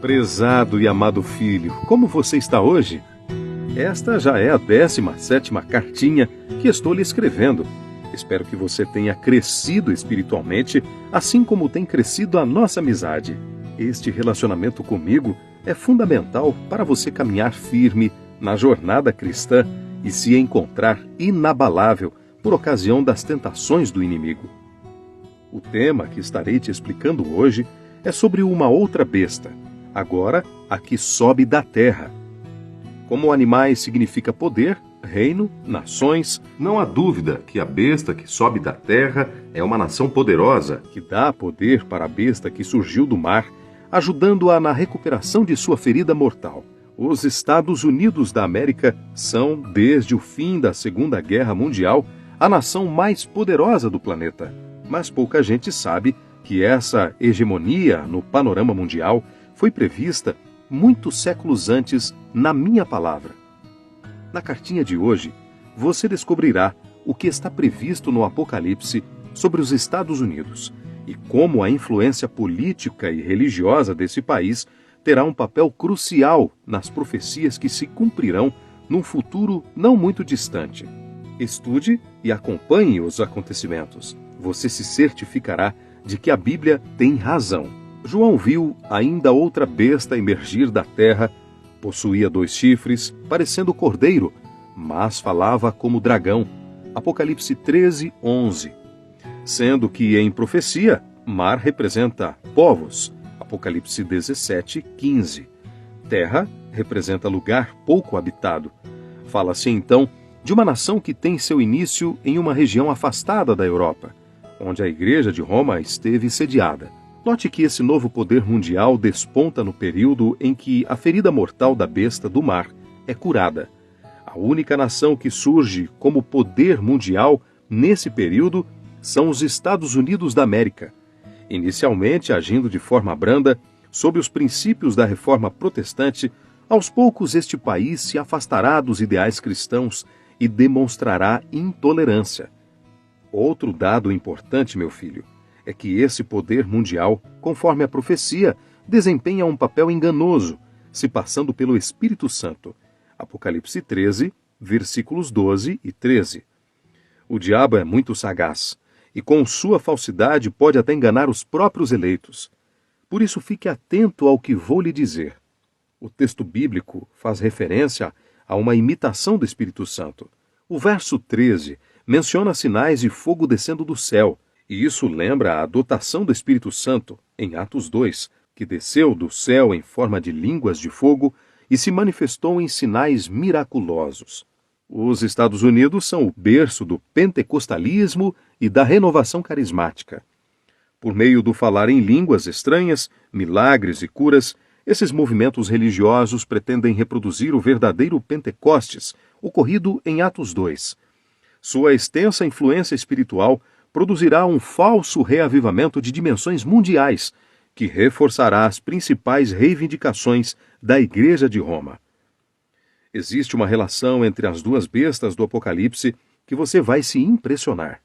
Prezado e amado filho, como você está hoje? Esta já é a 17ª cartinha que estou lhe escrevendo. Espero que você tenha crescido espiritualmente, assim como tem crescido a nossa amizade. Este relacionamento comigo é fundamental para você caminhar firme na jornada cristã e se encontrar inabalável por ocasião das tentações do inimigo. O tema que estarei te explicando hoje é sobre uma outra besta, agora a que sobe da terra. Como animais significa poder, reino, nações, não há dúvida que a besta que sobe da terra é uma nação poderosa, que dá poder para a besta que surgiu do mar, ajudando-a na recuperação de sua ferida mortal. Os Estados Unidos da América são, desde o fim da Segunda Guerra Mundial, a nação mais poderosa do planeta. Mas pouca gente sabe que essa hegemonia no panorama mundial foi prevista muitos séculos antes na minha palavra. Na cartinha de hoje, você descobrirá o que está previsto no Apocalipse sobre os Estados Unidos e como a influência política e religiosa desse país terá um papel crucial nas profecias que se cumprirão num futuro não muito distante. Estude e acompanhe os acontecimentos. Você se certificará de que a Bíblia tem razão. João viu ainda outra besta emergir da terra. Possuía 2 chifres, parecendo cordeiro, mas falava como dragão. Apocalipse 13:11. Sendo que em profecia, mar representa povos. Apocalipse 17:15. Terra representa lugar pouco habitado. Fala-se então de uma nação que tem seu início em uma região afastada da Europa, onde a Igreja de Roma esteve sediada. Note que esse novo poder mundial desponta no período em que a ferida mortal da besta do mar é curada. A única nação que surge como poder mundial nesse período são os Estados Unidos da América, inicialmente agindo de forma branda, sob os princípios da Reforma Protestante. Aos poucos este país se afastará dos ideais cristãos e demonstrará intolerância. Outro dado importante, meu filho, é que esse poder mundial, conforme a profecia, desempenha um papel enganoso, se passando pelo Espírito Santo. Apocalipse 13, versículos 12 e 13. O diabo é muito sagaz, e com sua falsidade pode até enganar os próprios eleitos. Por isso fique atento ao que vou lhe dizer. O texto bíblico faz referência a uma imitação do Espírito Santo. O verso 13 menciona sinais de fogo descendo do céu, e isso lembra a dotação do Espírito Santo, em Atos 2, que desceu do céu em forma de línguas de fogo e se manifestou em sinais miraculosos. Os Estados Unidos são o berço do pentecostalismo e da renovação carismática. Por meio do falar em línguas estranhas, milagres e curas, esses movimentos religiosos pretendem reproduzir o verdadeiro Pentecostes, ocorrido em Atos 2. Sua extensa influência espiritual produzirá um falso reavivamento de dimensões mundiais, que reforçará as principais reivindicações da Igreja de Roma. Existe uma relação entre as 2 bestas do Apocalipse que você vai se impressionar.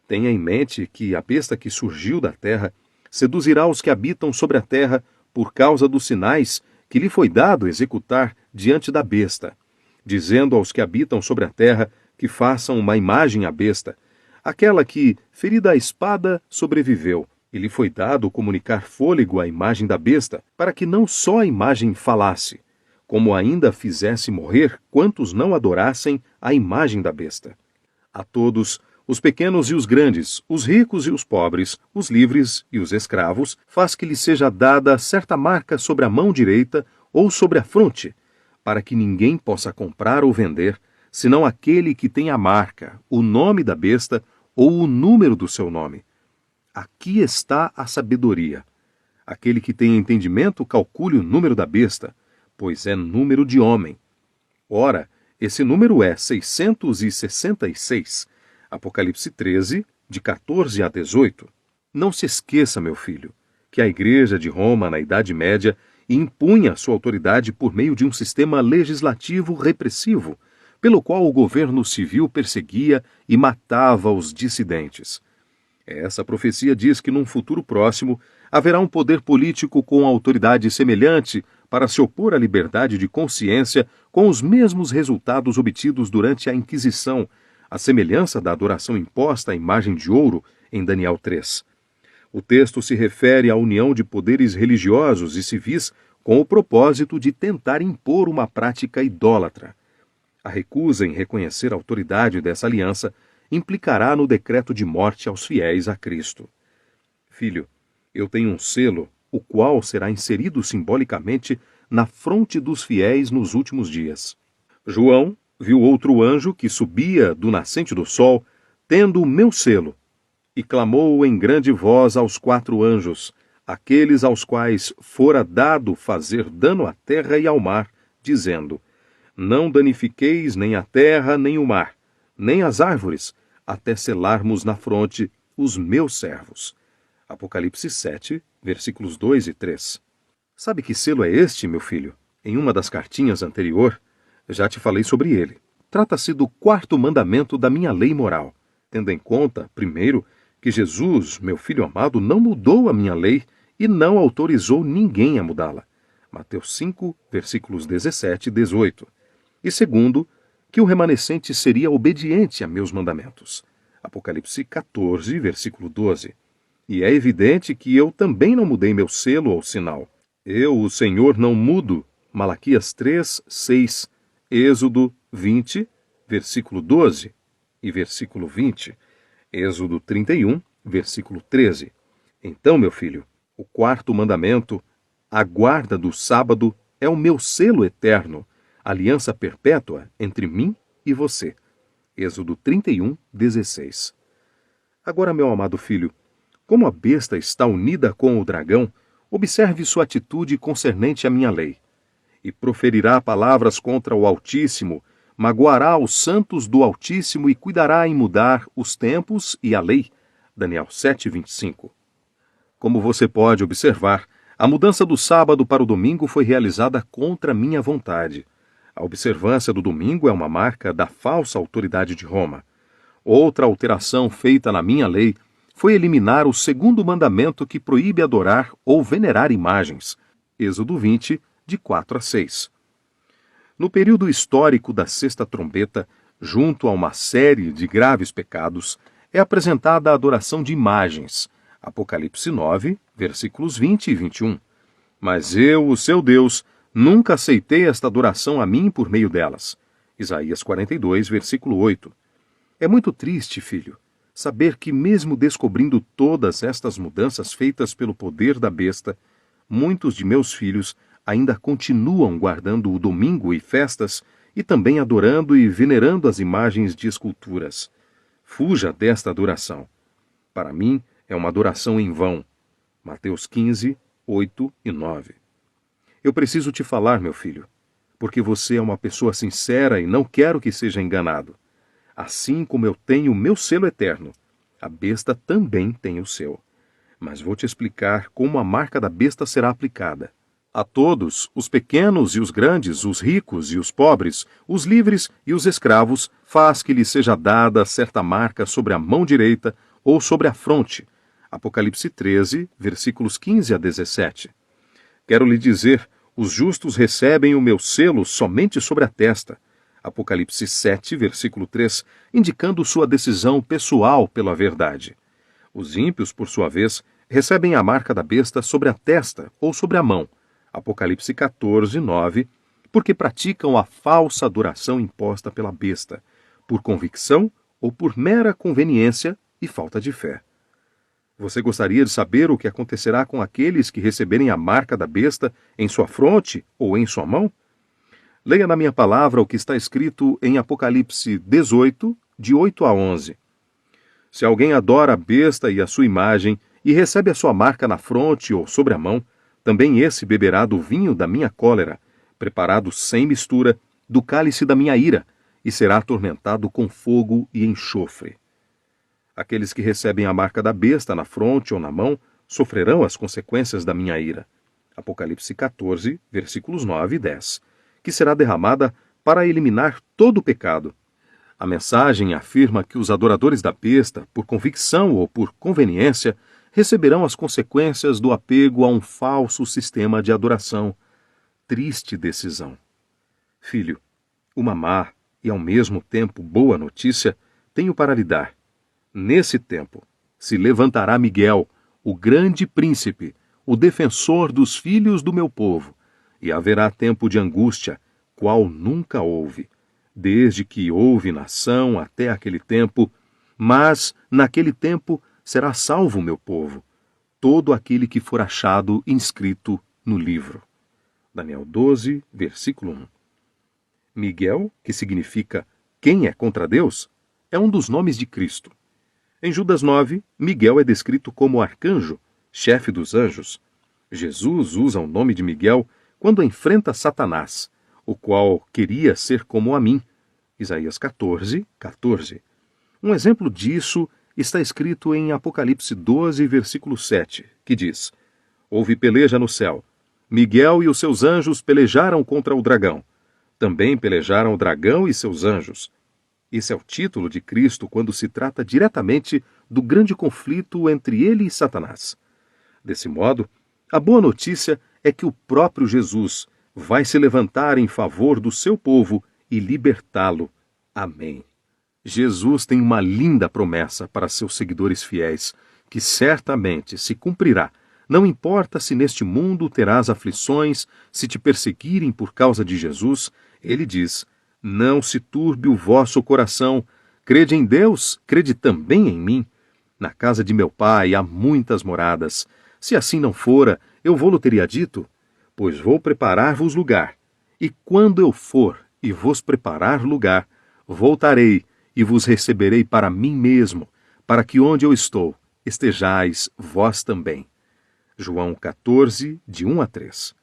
Tenha em mente que a besta que surgiu da terra seduzirá os que habitam sobre a terra por causa dos sinais que lhe foi dado executar diante da besta, dizendo aos que habitam sobre a terra que façam uma imagem à besta, aquela que, ferida a espada, sobreviveu, e lhe foi dado comunicar fôlego à imagem da besta, para que não só a imagem falasse, como ainda fizesse morrer quantos não adorassem a imagem da besta. A todos, os pequenos e os grandes, os ricos e os pobres, os livres e os escravos, faz que lhe seja dada certa marca sobre a mão direita ou sobre a fronte, para que ninguém possa comprar ou vender, senão aquele que tem a marca, o nome da besta ou o número do seu nome. Aqui está a sabedoria. Aquele que tem entendimento calcule o número da besta, pois é número de homem. Ora, esse número é 666. Apocalipse 13, de 14 a 18. Não se esqueça, meu filho, que a Igreja de Roma, na Idade Média, impunha sua autoridade por meio de um sistema legislativo repressivo, pelo qual o governo civil perseguia e matava os dissidentes. Essa profecia diz que num futuro próximo haverá um poder político com autoridade semelhante para se opor à liberdade de consciência com os mesmos resultados obtidos durante a Inquisição, à semelhança da adoração imposta à imagem de ouro em Daniel 3. O texto se refere à união de poderes religiosos e civis com o propósito de tentar impor uma prática idólatra. A recusa em reconhecer a autoridade dessa aliança implicará no decreto de morte aos fiéis a Cristo. Filho, eu tenho um selo, o qual será inserido simbolicamente na fronte dos fiéis nos últimos dias. João viu outro anjo que subia do nascente do sol, tendo o meu selo, e clamou em grande voz aos 4 anjos, aqueles aos quais fora dado fazer dano à terra e ao mar, dizendo: Não danifiqueis nem a terra, nem o mar, nem as árvores, até selarmos na fronte os meus servos. Apocalipse 7, versículos 2 e 3. Sabe que selo é este, meu filho? Em uma das cartinhas anterior, já te falei sobre ele. Trata-se do 4º mandamento da minha lei moral, tendo em conta, primeiro, que Jesus, meu filho amado, não mudou a minha lei e não autorizou ninguém a mudá-la. Mateus 5, versículos 17 e 18. E segundo, que o remanescente seria obediente a meus mandamentos. Apocalipse 14, versículo 12. E é evidente que eu também não mudei meu selo ou sinal. Eu, o Senhor, não mudo. Malaquias 3, 6, Êxodo 20, versículo 12 e versículo 20. Êxodo 31, versículo 13. Então, meu filho, o 4º mandamento, a guarda do sábado, é o meu selo eterno, aliança perpétua entre mim e você. Êxodo 31, 16. Agora, meu amado filho, como a besta está unida com o dragão, observe sua atitude concernente à minha lei. E proferirá palavras contra o Altíssimo, magoará os santos do Altíssimo e cuidará em mudar os tempos e a lei. Daniel 7, 25. Como você pode observar, a mudança do sábado para o domingo foi realizada contra minha vontade. A observância do domingo é uma marca da falsa autoridade de Roma. Outra alteração feita na minha lei foi eliminar o 2º mandamento que proíbe adorar ou venerar imagens. Êxodo 20, de 4 a 6. No período histórico da 6ª trombeta, junto a uma série de graves pecados, é apresentada a adoração de imagens. Apocalipse 9, versículos 20 e 21. Mas eu, o seu Deus, nunca aceitei esta adoração a mim por meio delas. Isaías 42, versículo 8. É muito triste, filho, saber que mesmo descobrindo todas estas mudanças feitas pelo poder da besta, muitos de meus filhos ainda continuam guardando o domingo e festas e também adorando e venerando as imagens de esculturas. Fuja desta adoração. Para mim, é uma adoração em vão. Mateus 15, 8 e 9. Eu preciso te falar, meu filho, porque você é uma pessoa sincera e não quero que seja enganado. Assim como eu tenho o meu selo eterno, a besta também tem o seu. Mas vou te explicar como a marca da besta será aplicada. A todos, os pequenos e os grandes, os ricos e os pobres, os livres e os escravos, faz que lhes seja dada certa marca sobre a mão direita ou sobre a fronte. Apocalipse 13, versículos 15 a 17. Quero lhe dizer, os justos recebem o meu selo somente sobre a testa. Apocalipse 7, versículo 3, indicando sua decisão pessoal pela verdade. Os ímpios, por sua vez, recebem a marca da besta sobre a testa ou sobre a mão. Apocalipse 14, 9, porque praticam a falsa adoração imposta pela besta, por convicção ou por mera conveniência e falta de fé. Você gostaria de saber o que acontecerá com aqueles que receberem a marca da besta em sua fronte ou em sua mão? Leia na minha palavra o que está escrito em Apocalipse 18, de 8 a 11. Se alguém adora a besta e a sua imagem e recebe a sua marca na fronte ou sobre a mão, também esse beberá do vinho da minha cólera, preparado sem mistura, do cálice da minha ira, e será atormentado com fogo e enxofre. Aqueles que recebem a marca da besta na fronte ou na mão sofrerão as consequências da minha ira. Apocalipse 14, versículos 9 e 10, que será derramada para eliminar todo o pecado. A mensagem afirma que os adoradores da besta, por convicção ou por conveniência, receberão as consequências do apego a um falso sistema de adoração. Triste decisão. Filho, uma má e ao mesmo tempo boa notícia tenho para lhe dar. Nesse tempo se levantará Miguel, o grande príncipe, o defensor dos filhos do meu povo, e haverá tempo de angústia, qual nunca houve, desde que houve nação até aquele tempo, mas naquele tempo será salvo o meu povo, todo aquele que for achado inscrito no livro. Daniel 12, versículo 1. Miguel, que significa quem é contra Deus, é um dos nomes de Cristo. Em Judas 9, Miguel é descrito como arcanjo, chefe dos anjos. Jesus usa o nome de Miguel quando enfrenta Satanás, o qual queria ser como a mim. Isaías 14, 14. Um exemplo disso está escrito em Apocalipse 12, versículo 7, que diz: Houve peleja no céu. Miguel e os seus anjos pelejaram contra o dragão. Também pelejaram o dragão e seus anjos. Esse é o título de Cristo quando se trata diretamente do grande conflito entre ele e Satanás. Desse modo, a boa notícia é que o próprio Jesus vai se levantar em favor do seu povo e libertá-lo. Amém. Jesus tem uma linda promessa para seus seguidores fiéis, que certamente se cumprirá. Não importa se neste mundo terás aflições, se te perseguirem por causa de Jesus, ele diz: não se turbe o vosso coração, crede em Deus, crede também em mim. Na casa de meu pai há muitas moradas. Se assim não fora, eu vou-lo teria dito, pois vou preparar-vos lugar. E quando eu for e vos preparar lugar, voltarei e vos receberei para mim mesmo, para que onde eu estou, estejais vós também. João 14, de 1 a 3.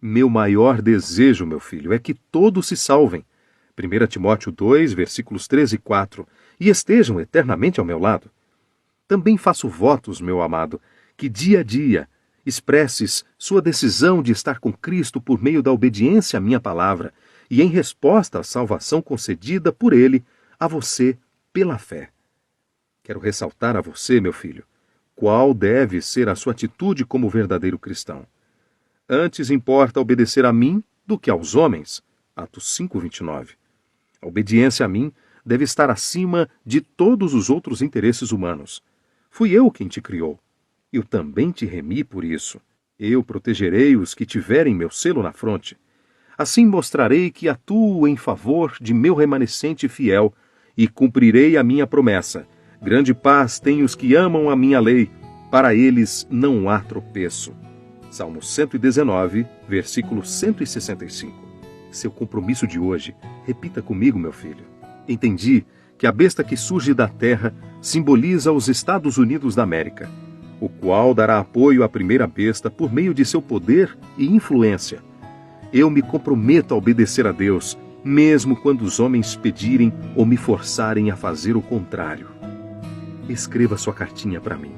Meu maior desejo, meu filho, é que todos se salvem. 1 Timóteo 2, versículos 13 e 4, e estejam eternamente ao meu lado. Também faço votos, meu amado, que dia a dia expresses sua decisão de estar com Cristo por meio da obediência à minha palavra e em resposta à salvação concedida por Ele a você pela fé. Quero ressaltar a você, meu filho, qual deve ser a sua atitude como verdadeiro cristão. Antes importa obedecer a mim do que aos homens. Atos 5, 29. A obediência a mim deve estar acima de todos os outros interesses humanos. Fui eu quem te criou. Eu também te remi por isso. Eu protegerei os que tiverem meu selo na fronte. Assim mostrarei que atuo em favor de meu remanescente fiel e cumprirei a minha promessa. Grande paz têm os que amam a minha lei. Para eles não há tropeço. Salmo 119, versículo 165. Seu compromisso de hoje, repita comigo, meu filho. Entendi que a besta que surge da terra simboliza os Estados Unidos da América, o qual dará apoio à primeira besta por meio de seu poder e influência. Eu me comprometo a obedecer a Deus, mesmo quando os homens pedirem ou me forçarem a fazer o contrário. Escreva sua cartinha para mim.